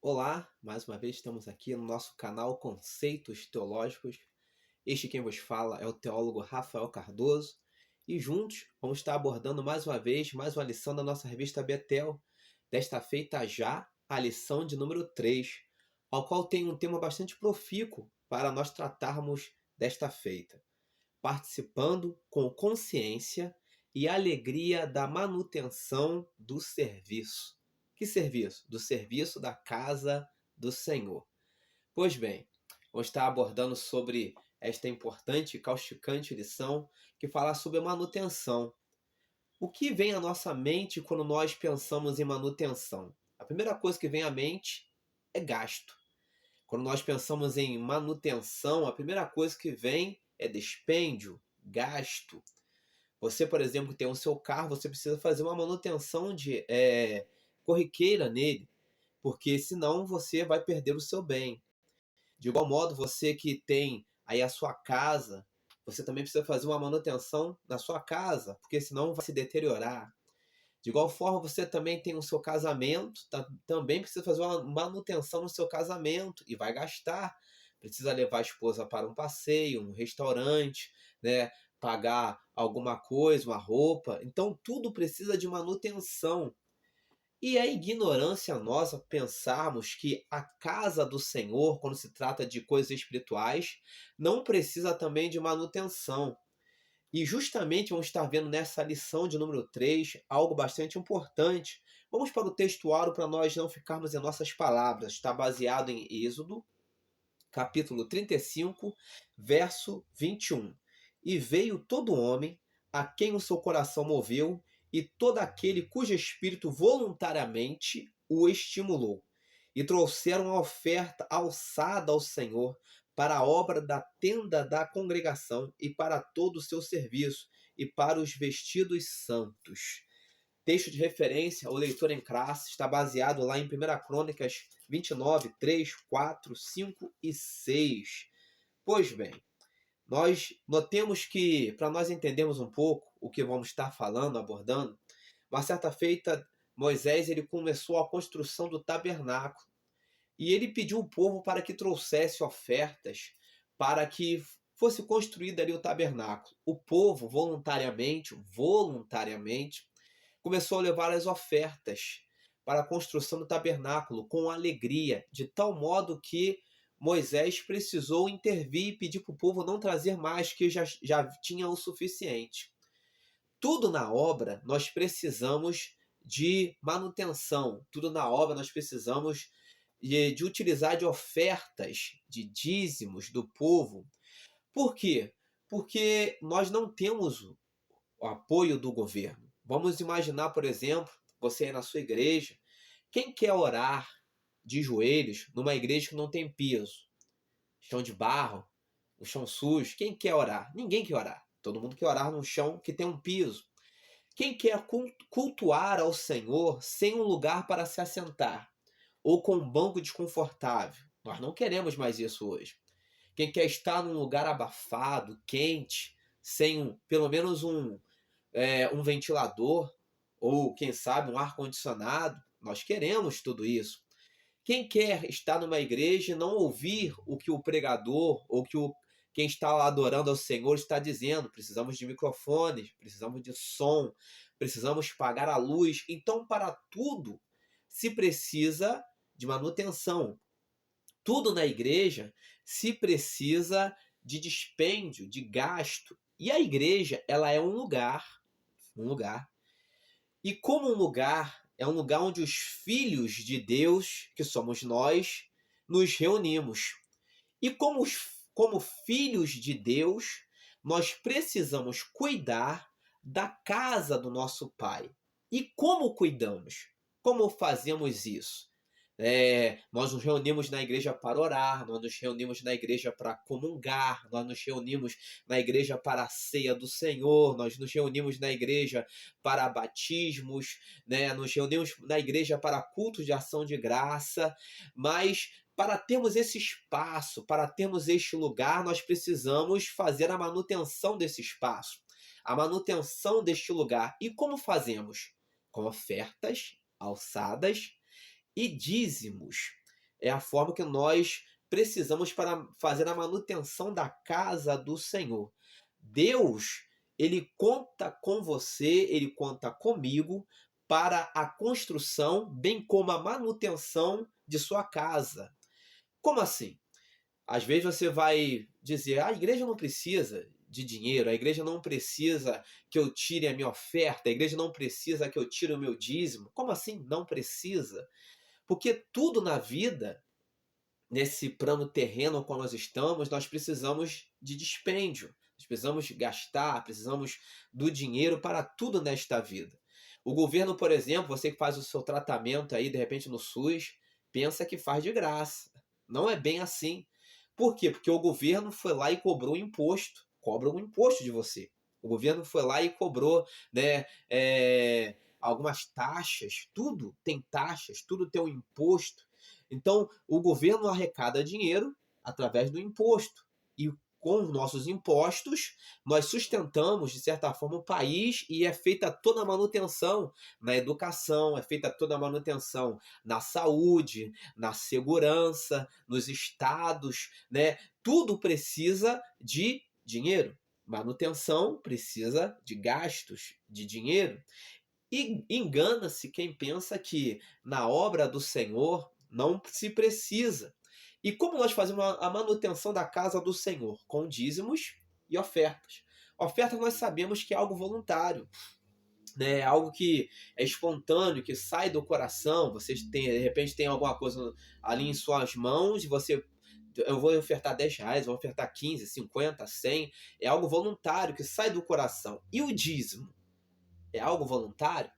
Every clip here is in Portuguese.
Olá, mais uma vez estamos aqui no nosso canal Conceitos Teológicos. Este quem vos fala é o teólogo Rafael Cardoso e juntos vamos estar abordando mais uma vez mais uma lição da nossa revista Betel, desta feita já a lição de número 3, ao qual tem um tema bastante profícuo para nós tratarmos desta feita, participando com consciência e alegria da manutenção do serviço. Que serviço? Do serviço da casa do Senhor. Pois bem, vamos estar abordando sobre esta importante e causticante lição que fala sobre manutenção. O que vem à nossa mente quando nós pensamos em manutenção? A primeira coisa que vem à mente é gasto. Quando nós pensamos em manutenção, a primeira coisa que vem é dispêndio, gasto. Você, por exemplo, tem o seu carro, você precisa fazer uma manutenção corriqueira nele, porque senão você vai perder o seu bem. De igual modo, você que tem aí a sua casa, você também precisa fazer uma manutenção na sua casa, porque senão vai se deteriorar. De igual forma, você também tem o seu casamento, também precisa fazer uma manutenção no seu casamento e vai gastar. Precisa levar a esposa para um passeio, um restaurante, né? Pagar alguma coisa, uma roupa. Então, tudo precisa de manutenção. E é ignorância nossa pensarmos que a casa do Senhor, quando se trata de coisas espirituais, não precisa também de manutenção. E justamente vamos estar vendo nessa lição de número 3 algo bastante importante. Vamos para o textuário para nós não ficarmos em nossas palavras. Está baseado em Êxodo, capítulo 35, verso 21. E veio todo homem a quem o seu coração moveu, e todo aquele cujo espírito voluntariamente o estimulou. E trouxeram a oferta alçada ao Senhor para a obra da tenda da congregação e para todo o seu serviço e para os vestidos santos. Texto de referência, o leitor em classe, está baseado lá em 1 Crônicas 29, 3, 4, 5 e 6. Pois bem, nós notemos que, para nós entendermos um pouco o que vamos estar falando, abordando, uma certa feita, Moisés ele começou a construção do tabernáculo. E ele pediu o povo para que trouxesse ofertas, para que fosse construído ali o tabernáculo. O povo, voluntariamente, começou a levar as ofertas para a construção do tabernáculo com alegria, de tal modo que Moisés precisou intervir e pedir para o povo não trazer mais, que já tinha o suficiente. Tudo na obra nós precisamos de manutenção, tudo na obra nós precisamos de utilizar de ofertas, de dízimos do povo. Por quê? Porque nós não temos o apoio do governo. Vamos imaginar, por exemplo, você aí na sua igreja, quem quer orar de joelhos numa igreja que não tem piso, chão de barro, um chão sujo, quem quer orar? Ninguém quer orar. Todo mundo quer orar num chão que tem um piso. Quem quer cultuar ao Senhor sem um lugar para se assentar, ou com um banco desconfortável? Nós não queremos mais isso hoje. Quem quer estar num lugar abafado, quente, sem pelo menos um ventilador, ou quem sabe um ar-condicionado, nós queremos tudo isso. Quem quer estar numa igreja e não ouvir o que o pregador ou quem está lá adorando ao Senhor está dizendo? Precisamos de microfones, precisamos de som, precisamos pagar a luz. Então, para tudo se precisa de manutenção. Tudo na igreja se precisa de dispêndio, de gasto. E a igreja, ela é um lugar. E como um lugar, é um lugar onde os filhos de Deus, que somos nós, nos reunimos. E como filhos de Deus, nós precisamos cuidar da casa do nosso Pai. E como cuidamos? Como fazemos isso? Nós nos reunimos na igreja para orar, nós nos reunimos na igreja para comungar, nós nos reunimos na igreja para a ceia do Senhor, nós nos reunimos na igreja para batismos, né? Nos reunimos na igreja para cultos de ação de graça, mas para termos esse espaço, para termos este lugar, nós precisamos fazer a manutenção desse espaço, a manutenção deste lugar. E como fazemos? Com ofertas alçadas e dízimos. é a forma que nós precisamos para fazer a manutenção da casa do Senhor. Deus, ele conta com você, ele conta comigo para a construção, bem como a manutenção de sua casa. Como assim? Às vezes você vai dizer: "Ah, a igreja não precisa de dinheiro, a igreja não precisa que eu tire a minha oferta, a igreja não precisa que eu tire o meu dízimo". Como assim não precisa? Porque tudo na vida, nesse plano terreno ao qual nós estamos, nós precisamos de dispêndio. Nós precisamos gastar, precisamos do dinheiro para tudo nesta vida. O governo, por exemplo, você que faz o seu tratamento aí, de repente, no SUS, pensa que faz de graça. Não é bem assim. Por quê? Porque o governo foi lá e cobrou um imposto. Cobra um imposto de você. O governo foi lá e cobrou, né, algumas taxas. Tudo tem taxas, tudo tem um imposto. Então, o governo arrecada dinheiro através do imposto. E com os nossos impostos, nós sustentamos, de certa forma, o país e é feita toda a manutenção na educação, é feita toda a manutenção na saúde, na segurança, nos estados, né? Tudo precisa de dinheiro. Manutenção precisa de gastos, de dinheiro. E engana-se quem pensa que na obra do Senhor não se precisa. E como nós fazemos a manutenção da casa do Senhor? Com dízimos e ofertas. Ofertas nós sabemos que é algo voluntário, né? Algo que é espontâneo, que sai do coração. Você tem, de repente tem alguma coisa ali em suas mãos e você: eu vou ofertar R$ 10, vou ofertar 15, 50, 100. É algo voluntário que sai do coração. E o dízimo? É algo voluntário?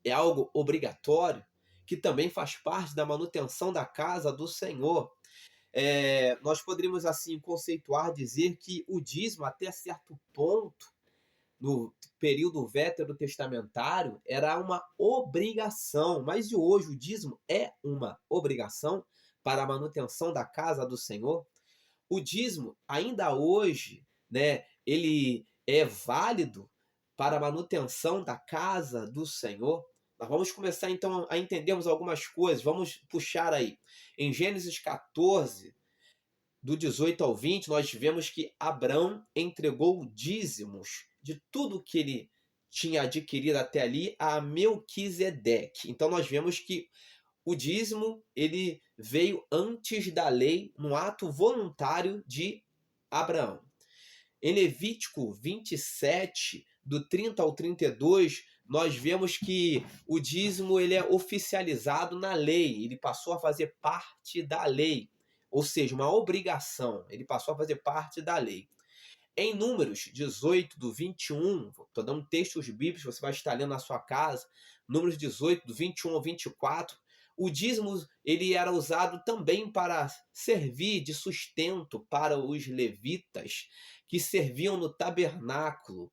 É algo obrigatório, que também faz parte da manutenção da casa do Senhor. Nós poderíamos, assim, conceituar, dizer que o dízimo, até certo ponto, no período veterotestamentário, era uma obrigação. Mas e hoje o dízimo é uma obrigação para a manutenção da casa do Senhor? O dízimo, ainda hoje, né, ele é válido para a manutenção da casa do Senhor? Nós vamos começar então a entendermos algumas coisas. Vamos puxar aí. Em Gênesis 14, do 18 ao 20, nós vemos que Abrão entregou dízimos de tudo que ele tinha adquirido até ali a Melquisedeque. Então nós vemos que o dízimo ele veio antes da lei, no ato voluntário de Abraão. Em Levítico 27, do 30 ao 32, nós vemos que o dízimo ele é oficializado na lei, ele passou a fazer parte da lei, ou seja, uma obrigação, ele passou a fazer parte da lei. Em Números 18, do 21, estou dando textos bíblicos, você vai estar lendo na sua casa, Números 18, do 21 ao 24, o dízimo ele era usado também para servir de sustento para os levitas que serviam no tabernáculo.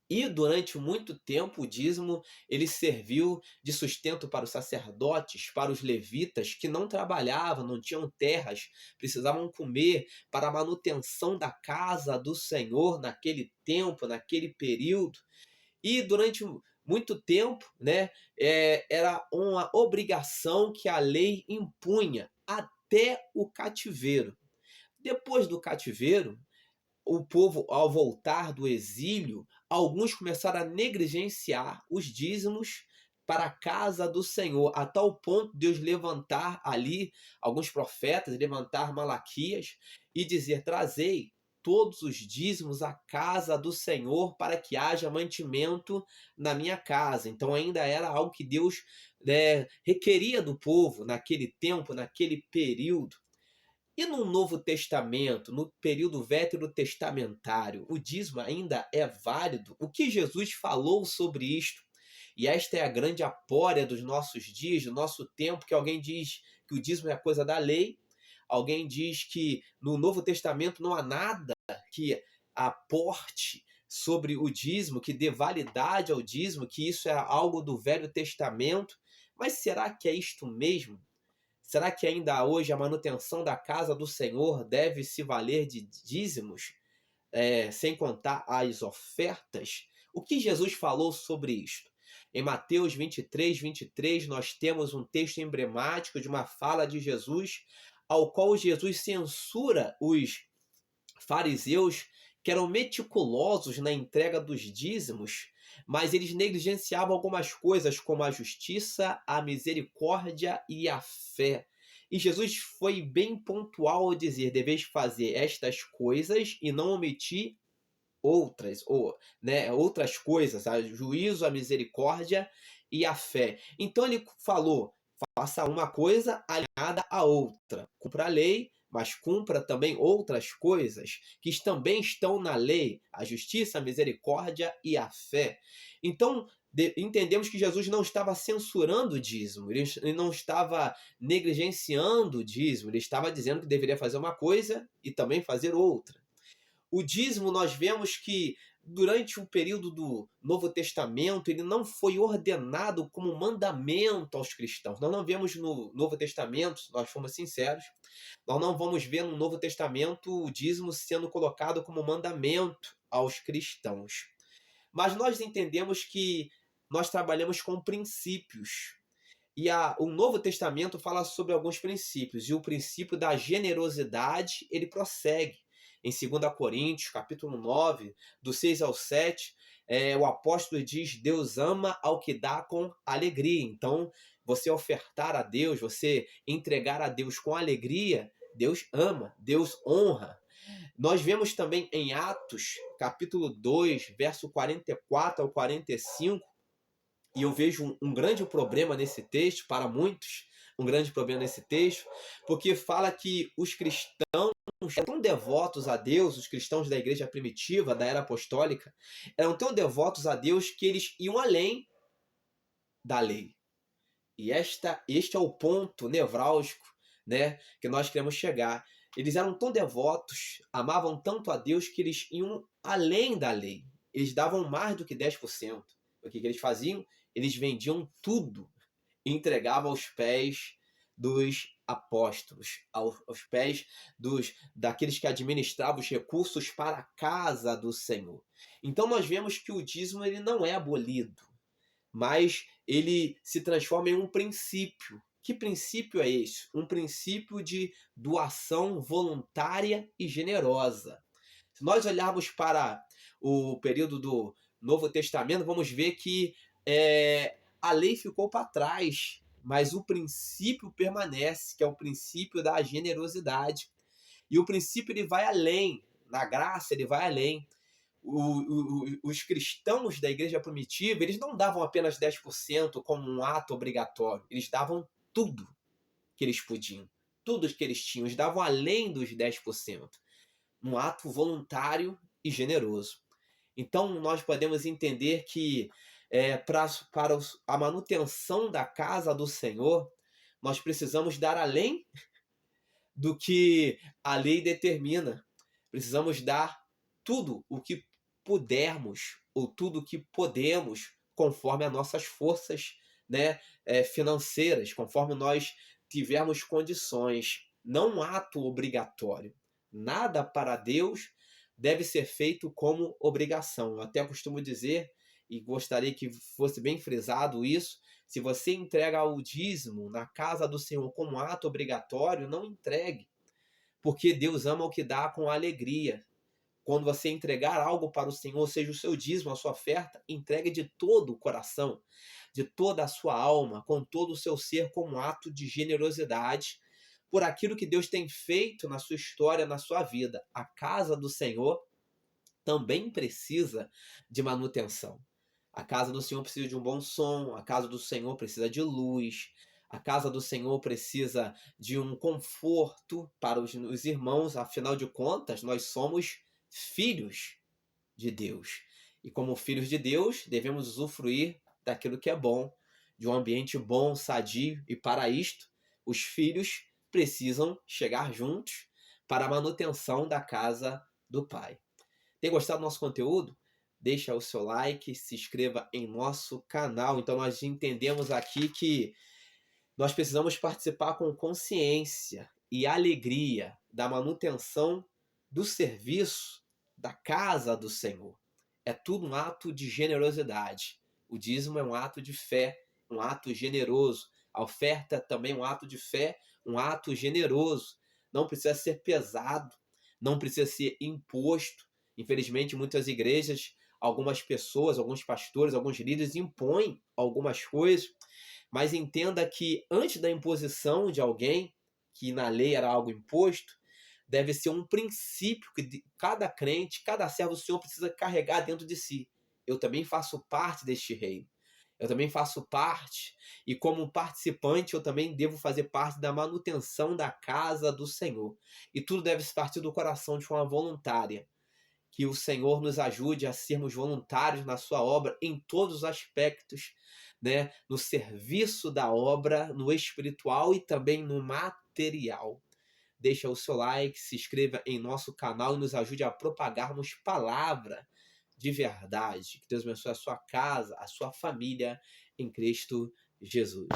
E durante muito tempo o dízimo ele serviu de sustento para os sacerdotes, para os levitas que não trabalhavam, não tinham terras, precisavam comer para a manutenção da casa do Senhor naquele tempo, naquele período. E durante muito tempo, né, era uma obrigação que a lei impunha até o cativeiro. Depois do cativeiro, o povo, ao voltar do exílio, alguns começaram a negligenciar os dízimos para a casa do Senhor, a tal ponto de Deus levantar ali alguns profetas, levantar Malaquias e dizer: trazei todos os dízimos à casa do Senhor para que haja mantimento na minha casa. Então ainda era algo que Deus, requeria do povo naquele tempo, naquele período. E no Novo Testamento, no período veterotestamentário, o dízimo ainda é válido? O que Jesus falou sobre isto? E esta é a grande apória dos nossos dias, do nosso tempo, que alguém diz que o dízimo é coisa da lei, alguém diz que no Novo Testamento não há nada que aporte sobre o dízimo, que dê validade ao dízimo, que isso é algo do Velho Testamento. Mas será que é isto mesmo? Será que ainda hoje a manutenção da casa do Senhor deve se valer de dízimos, sem contar as ofertas? O que Jesus falou sobre isto? Em Mateus 23, nós temos um texto emblemático de uma fala de Jesus, ao qual Jesus censura os fariseus que eram meticulosos na entrega dos dízimos, mas eles negligenciavam algumas coisas, como a justiça, a misericórdia e a fé. E Jesus foi bem pontual ao dizer: deveis fazer estas coisas e não omitir outras, ou, né, outras coisas, a juízo, a misericórdia e a fé. Então ele falou: faça uma coisa alinhada à outra. Cumpra a lei, mas cumpra também outras coisas que também estão na lei: a justiça, a misericórdia e a fé. Então, entendemos que Jesus não estava censurando o dízimo, ele não estava negligenciando o dízimo, ele estava dizendo que deveria fazer uma coisa e também fazer outra. O dízimo, nós vemos que durante o período do Novo Testamento, ele não foi ordenado como mandamento aos cristãos. Nós não vemos no Novo Testamento, nós fomos sinceros, nós não vamos ver no Novo Testamento o dízimo sendo colocado como mandamento aos cristãos. Mas nós entendemos que nós trabalhamos com princípios. E o Novo Testamento fala sobre alguns princípios, e o princípio da generosidade, ele prossegue. Em 2 Coríntios, capítulo 9, do 6 ao 7, o apóstolo diz: Deus ama ao que dá com alegria. Então, você ofertar a Deus, você entregar a Deus com alegria, Deus ama, Deus honra. Nós vemos também em Atos, capítulo 2, verso 44 ao 45, e eu vejo um grande problema nesse texto, para muitos, um grande problema nesse texto, porque fala que os cristãos eram tão devotos a Deus, os cristãos da igreja primitiva, da era apostólica, eram tão devotos a Deus que eles iam além da lei. E este é o ponto nevrálgico, né, que nós queremos chegar. Eles eram tão devotos, amavam tanto a Deus, que eles iam além da lei. Eles davam mais do que 10%. O que eles faziam? Eles vendiam tudo e entregavam aos pés dos apóstolos, aos pés daqueles que administravam os recursos para a casa do Senhor. Então nós vemos que o dízimo ele não é abolido, mas ele se transforma em um princípio. Que princípio é esse? Um princípio de doação voluntária e generosa. Se nós olharmos para o período do Novo Testamento, vamos ver que a lei ficou para trás, mas o princípio permanece, que é o princípio da generosidade. E o princípio ele vai além, na graça ele vai além. Os cristãos da igreja primitiva, eles não davam apenas 10% como um ato obrigatório, eles davam tudo que eles podiam, tudo que eles tinham, eles davam além dos 10%, um ato voluntário e generoso. Então nós podemos entender que para a manutenção da casa do Senhor, nós precisamos dar além do que a lei determina. Precisamos dar tudo o que pudermos, ou tudo o que podemos, conforme as nossas forças, né, financeiras, conforme nós tivermos condições. Não um ato obrigatório. Nada para Deus deve ser feito como obrigação. Eu até costumo dizer, e gostaria que fosse bem frisado isso: se você entrega o dízimo na casa do Senhor como ato obrigatório, não entregue, porque Deus ama o que dá com alegria. Quando você entregar algo para o Senhor, seja o seu dízimo, a sua oferta, entregue de todo o coração, de toda a sua alma, com todo o seu ser, como ato de generosidade por aquilo que Deus tem feito na sua história, na sua vida. A casa do Senhor também precisa de manutenção. A casa do Senhor precisa de um bom som, a casa do Senhor precisa de luz, a casa do Senhor precisa de um conforto para os irmãos. Afinal de contas, nós somos filhos de Deus. E como filhos de Deus, devemos usufruir daquilo que é bom, de um ambiente bom, sadio. E para isto, os filhos precisam chegar juntos para a manutenção da casa do Pai. Tem gostado do nosso conteúdo? Deixa o seu like, se inscreva em nosso canal. Então nós entendemos aqui que nós precisamos participar com consciência e alegria da manutenção do serviço da casa do Senhor. É tudo um ato de generosidade. O dízimo é um ato de fé, um ato generoso. A oferta também é um ato de fé, um ato generoso. Não precisa ser pesado, não precisa ser imposto. Infelizmente, muitas igrejas, algumas pessoas, alguns pastores, alguns líderes impõem algumas coisas, mas entenda que antes da imposição de alguém, que na lei era algo imposto, deve ser um princípio que cada crente, cada servo do Senhor precisa carregar dentro de si. Eu também faço parte deste reino. Eu também faço parte, e como participante, eu também devo fazer parte da manutenção da casa do Senhor. E tudo deve se partir do coração de forma voluntária. Que o Senhor nos ajude a sermos voluntários na sua obra em todos os aspectos, né? No serviço da obra, no espiritual e também no material. Deixa o seu like, se inscreva em nosso canal e nos ajude a propagarmos palavra de verdade. Que Deus abençoe a sua casa, a sua família em Cristo Jesus.